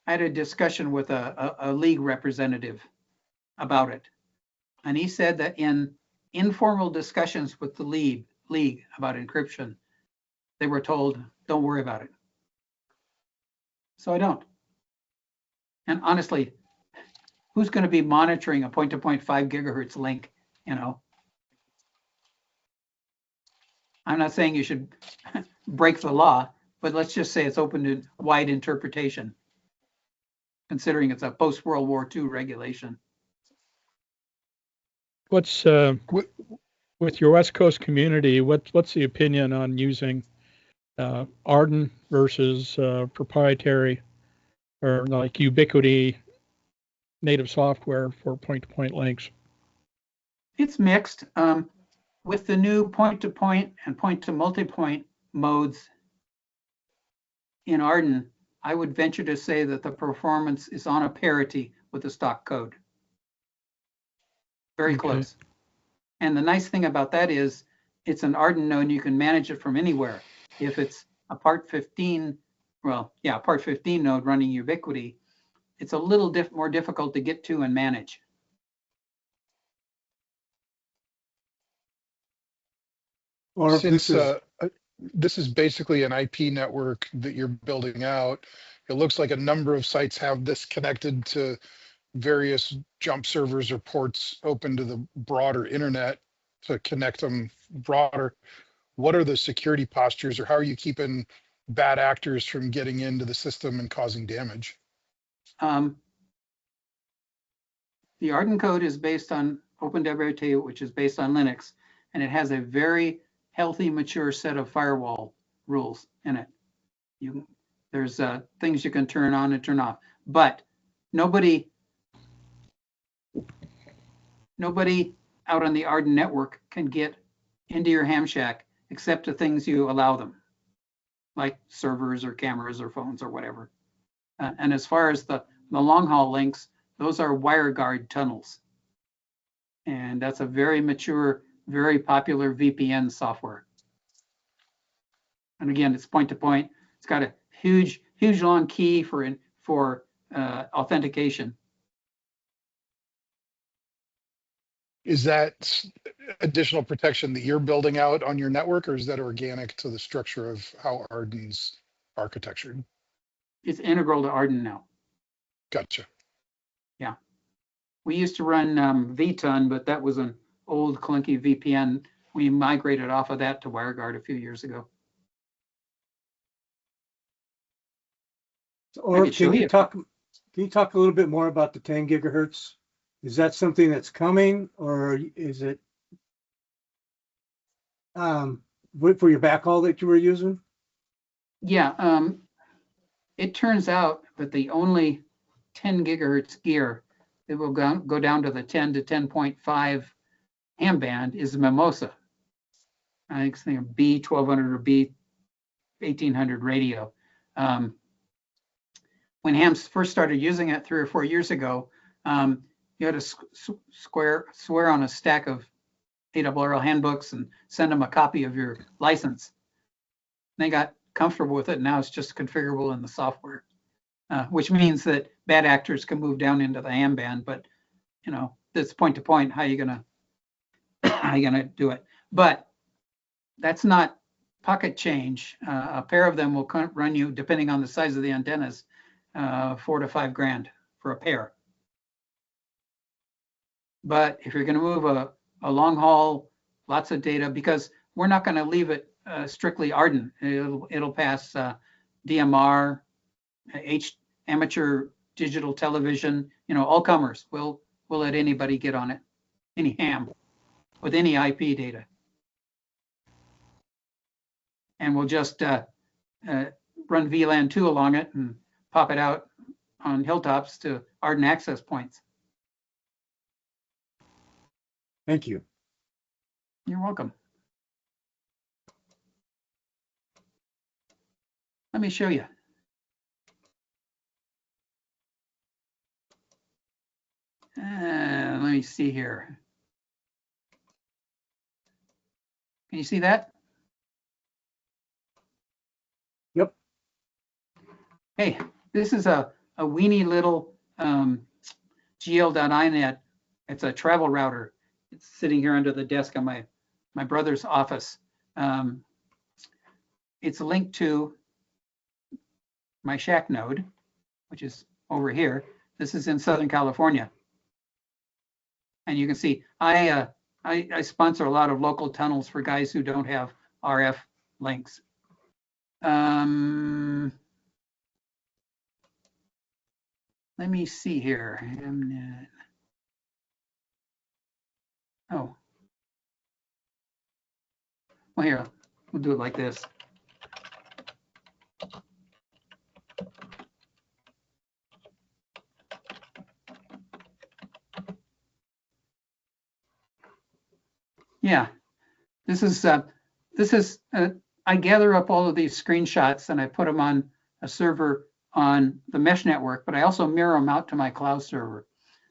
Speaker 2: I had a discussion with a league representative about it. And he said that in informal discussions with the league about encryption, they were told, don't worry about it. So I don't. And honestly, who's going to be monitoring a point-to-point 5 gigahertz link, you know? I'm not saying you should break the law, but let's just say it's open to wide interpretation, considering it's a post-World War II regulation.
Speaker 5: What's with your West Coast community? What's the opinion on using AREDN versus proprietary or like Ubiquity native software for point-to-point links?
Speaker 2: It's mixed. With the new point-to-point and point-to-multipoint modes in AREDN, I would venture to say that the performance is on a parity with the stock code. Very close. And the nice thing about that is it's an AREDN node and you can manage it from anywhere. If it's a part 15, part 15 node running Ubiquity, it's a little more difficult to get to and manage.
Speaker 8: Or
Speaker 3: Since this is basically an IP network that you're building out, it looks like a number of sites have this connected to various jump servers or ports open to the broader internet to connect them broader. What are the security postures, or how are you keeping bad actors from getting into the system and causing damage?
Speaker 2: The AREDN code is based on OpenWRT, which is based on Linux, and it has a very healthy, mature set of firewall rules in it. There's things you can turn on and turn off, but nobody out on the AREDN network can get into your ham shack except the things you allow them, like servers or cameras or phones or whatever. And as far as the long haul links, those are WireGuard tunnels. And that's a very mature, very popular VPN software. And again, it's point to point. It's got a huge long key for authentication.
Speaker 3: Is that additional protection that you're building out on your network, or is that organic to the structure of how AREDN's architectured?
Speaker 2: It's integral to AREDN now.
Speaker 3: Gotcha.
Speaker 2: Yeah. We used to run VTUN, but that was an old clunky VPN. We migrated off of that to WireGuard a few years ago.
Speaker 8: Or can you talk a little bit more about the 10 gigahertz? Is that something that's coming, or is it for your backhaul that you were using?
Speaker 2: Yeah, it turns out that the only 10 gigahertz gear that will go down to the 10 to 10.5 ham band is Mimosa. I think it's a B1200 or B1800 radio. When hams first started using it 3 or 4 years ago, you had to swear on a stack of ARRL handbooks and send them a copy of your license. They got comfortable with it. Now it's just configurable in the software, which means that bad actors can move down into the ham band. But that's point to point. How you gonna do it? But that's not pocket change. A pair of them will run you, depending on the size of the antennas, $4,000 to $5,000 for a pair. But if you're going to move a long haul, lots of data, because we're not going to leave it strictly AREDN. It'll pass DMR, amateur digital television, all comers. We'll let anybody get on it, any ham with any IP data. And we'll just run VLAN 2 along it and pop it out on hilltops to AREDN access points.
Speaker 8: Thank you.
Speaker 2: You're welcome. Let me show you. Let me see here. Can you see that?
Speaker 8: Yep.
Speaker 2: Hey, this is a weeny little gl.inet. It's a travel router. It's sitting here under the desk on my brother's office. It's linked to my shack node, which is over here. This is in Southern California. And you can see I sponsor a lot of local tunnels for guys who don't have RF links. Let me see here. Oh. Well, here, we'll do it like this. Yeah, this is I gather up all of these screenshots and I put them on a server on the mesh network, but I also mirror them out to my cloud server.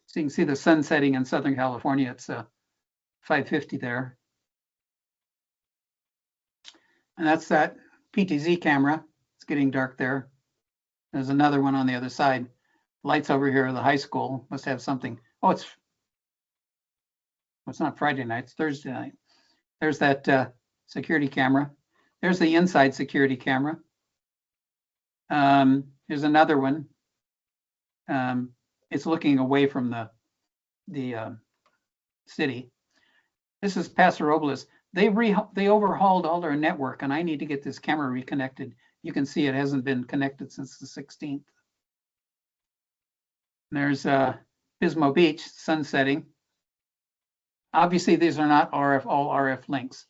Speaker 2: So you can see the sun setting in Southern California. It's 5:50 there. And that's that PTZ camera. It's getting dark there. There's another one on the other side. Lights over here, the high school must have something. Oh, it's not Friday night, it's Thursday night. There's that security camera. There's the inside security camera. Here's another one. It's looking away from the city. This is Paso Robles. They overhauled all their network, and I need to get this camera reconnected. You can see it hasn't been connected since the 16th. There's Pismo Beach, sun setting. Obviously, these are not all RF links.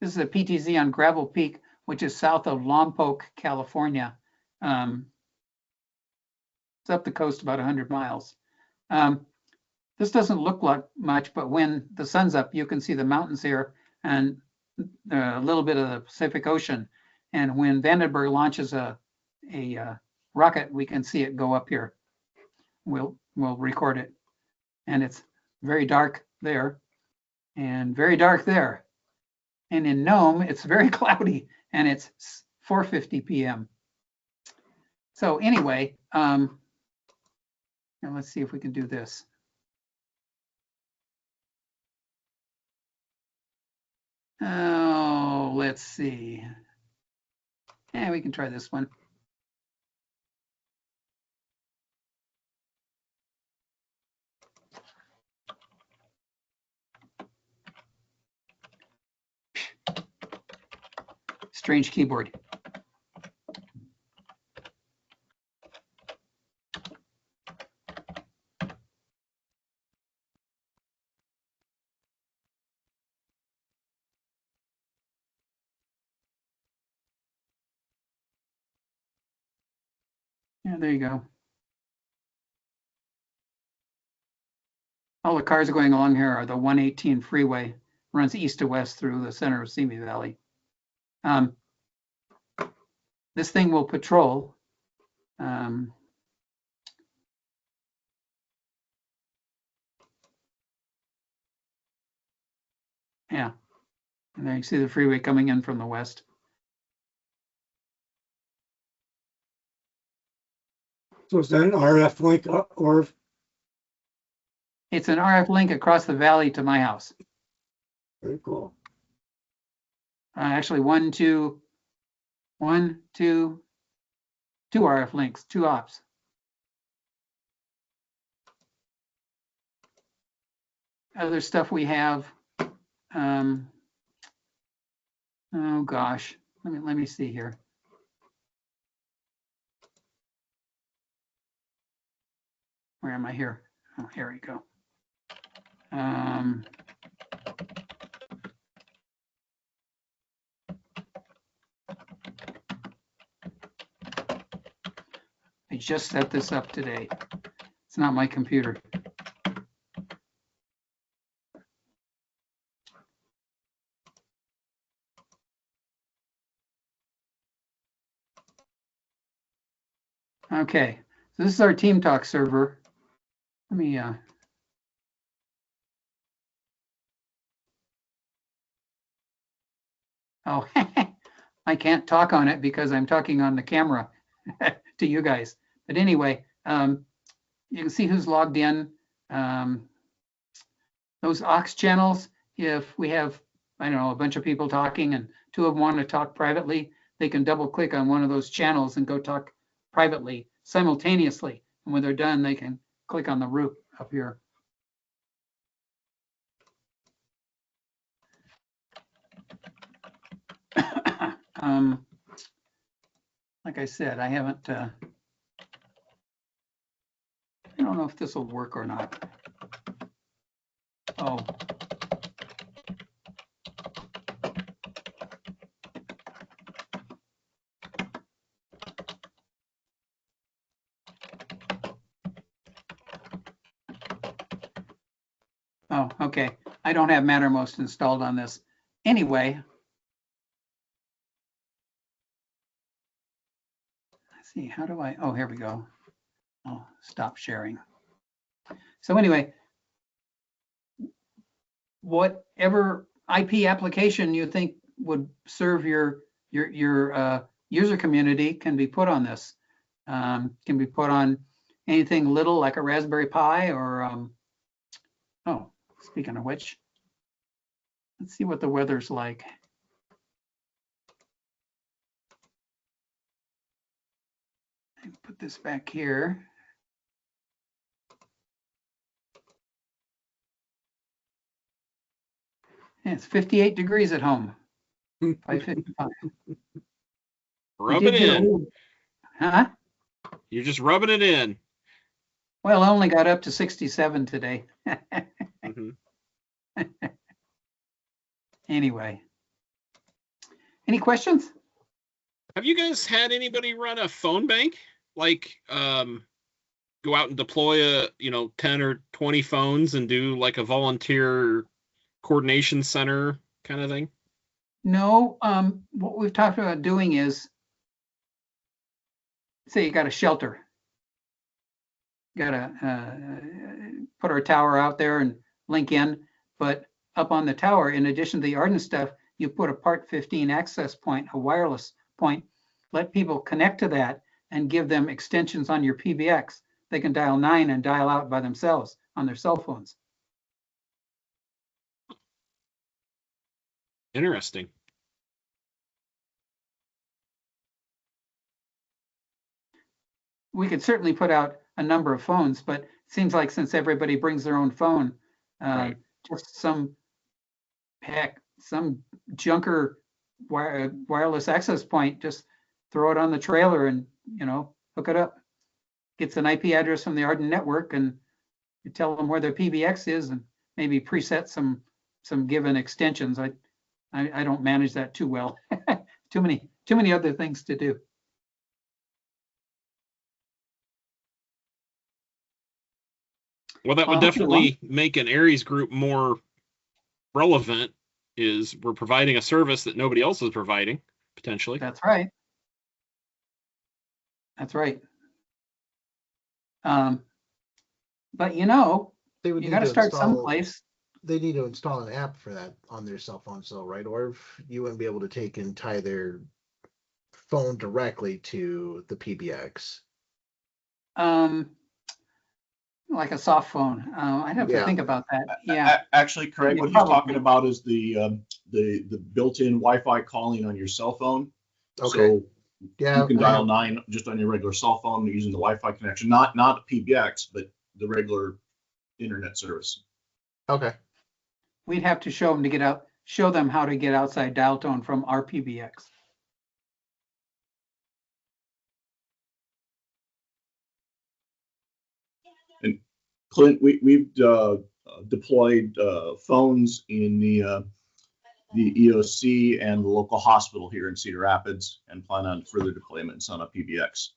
Speaker 2: This is a PTZ on Gravel Peak, which is south of Lompoc, California. It's up the coast about 100 miles. This doesn't look like much, but when the sun's up, you can see the mountains here and a little bit of the Pacific Ocean. And when Vandenberg launches a rocket, we can see it go up here. We'll record it. And it's very dark there and very dark there. And in Nome, it's very cloudy and it's 4:50 p.m. So anyway, now let's see if we can do this. Oh, let's see. Yeah, we can try this one. Strange keyboard. Yeah, there you go. All the cars going along here are the 118 freeway, runs east to west through the center of Simi Valley. This thing will patrol. Yeah, and there you see the freeway coming in from the west.
Speaker 8: So is that an RF link, Orv?
Speaker 2: It's an RF link across the valley to my house.
Speaker 8: Very cool.
Speaker 2: Actually, two RF links, 2 ops. Other stuff we have. Oh gosh, let me see here. Where am I here? Oh, here we go. I just set this up today. It's not my computer. Okay, so this is our Team Talk server. Let me Oh, I can't talk on it because I'm talking on the camera to you guys. But anyway, you can see who's logged in. Those aux channels, if we have, I don't know, a bunch of people talking and two of them want to talk privately, they can double click on one of those channels and go talk privately simultaneously. And when they're done, they can click on the root up here. Like I said, I haven't, I don't know if this will work or not. Oh. Oh, okay. I don't have Mattermost installed on this. Anyway. Let's see, how do I, oh, here we go. I'll stop sharing. So anyway, whatever IP application you think would serve your user community can be put on this. Can be put on anything little like a Raspberry Pi or, oh, speaking of which, let's see what the weather's like. Put this back here. Yeah, it's 58 degrees at home. 5:55.
Speaker 1: Rub it in.
Speaker 2: Huh?
Speaker 1: You're just rubbing it in.
Speaker 2: Well, I only got up to 67 today.
Speaker 1: Mhm.
Speaker 2: Anyway. Any questions?
Speaker 1: Have you guys had anybody run a phone bank? Like, go out and deploy 10 or 20 phones and do like a volunteer coordination center kind of thing?
Speaker 2: No, what we've talked about doing is, say you got a shelter. Got to put our tower out there and link in, but up on the tower, in addition to the AREDN stuff, you put a Part 15 access point, a wireless point, let people connect to that and give them extensions on your PBX. They can dial 9 and dial out by themselves on their cell phones.
Speaker 1: Interesting.
Speaker 2: We could certainly put out a number of phones, but it seems like since everybody brings their own phone,
Speaker 1: Right.
Speaker 2: just some junker wireless access point, just throw it on the trailer and, hook it up. Gets an IP address from the AREDN network and you tell them where their PBX is and maybe preset some given extensions. I don't manage that too well. Too many other things to do.
Speaker 1: Well, that would definitely make an Aries group more relevant. Is we're providing a service that nobody else is providing, potentially.
Speaker 2: That's right. That's right. But
Speaker 4: they would
Speaker 2: you got to start someplace.
Speaker 4: They need to install an app for that on their cell phones, though, right? Or if you wouldn't be able to take and tie their phone directly to the PBX.
Speaker 2: Like a soft phone. I'd have to think about that. Yeah.
Speaker 6: Actually, Craig, what he's talking about is the built-in Wi-Fi calling on your cell phone.
Speaker 4: Okay.
Speaker 6: So
Speaker 4: yeah,
Speaker 6: you can dial 9 just on your regular cell phone using the Wi-Fi connection, not the PBX, but the regular internet service.
Speaker 4: Okay.
Speaker 2: We'd have to show them how to get outside dial tone from our PBX.
Speaker 6: And Clint, we've deployed phones in the EOC and the local hospital here in Cedar Rapids, and plan on further deployments on a PBX.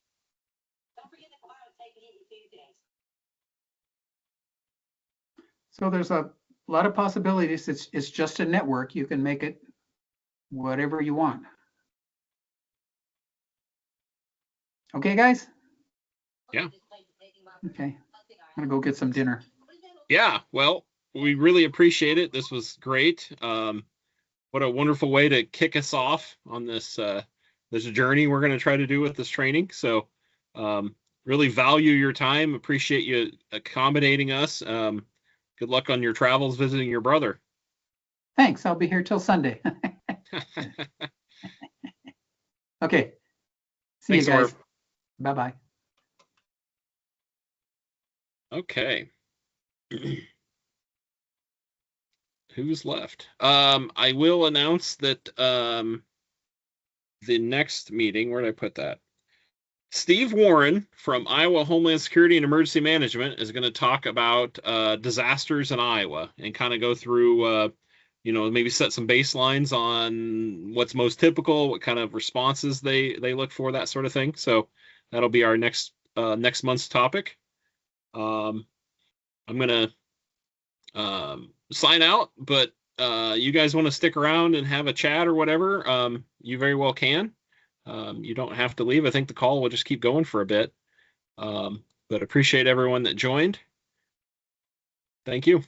Speaker 2: So there's a lot of possibilities. It's just a network. You can make it whatever you want. Okay, guys?
Speaker 1: Yeah.
Speaker 2: Okay. I'm gonna go get some dinner.
Speaker 1: Yeah, well, we really appreciate it. This was great. what a wonderful way to kick us off on this this journey we're going to try to do with this training. So really value your time. Appreciate you accommodating us. Good luck on your travels visiting your brother.
Speaker 2: Thanks. I'll be here till Sunday. Okay. See
Speaker 1: Thanks,
Speaker 2: you guys.
Speaker 1: Orv.
Speaker 2: Bye-bye.
Speaker 1: Okay. Who's left? I will announce that the next meeting, where did I put that? Steve Warren from Iowa Homeland Security and Emergency Management is going to talk about disasters in Iowa and kind of go through, maybe set some baselines on what's most typical, what kind of responses they look for, that sort of thing. So that'll be our next month's topic. I'm going to sign out, but you guys want to stick around and have a chat or whatever, you very well can. You don't have to leave. I think the call will just keep going for a bit. But appreciate everyone that joined. Thank you.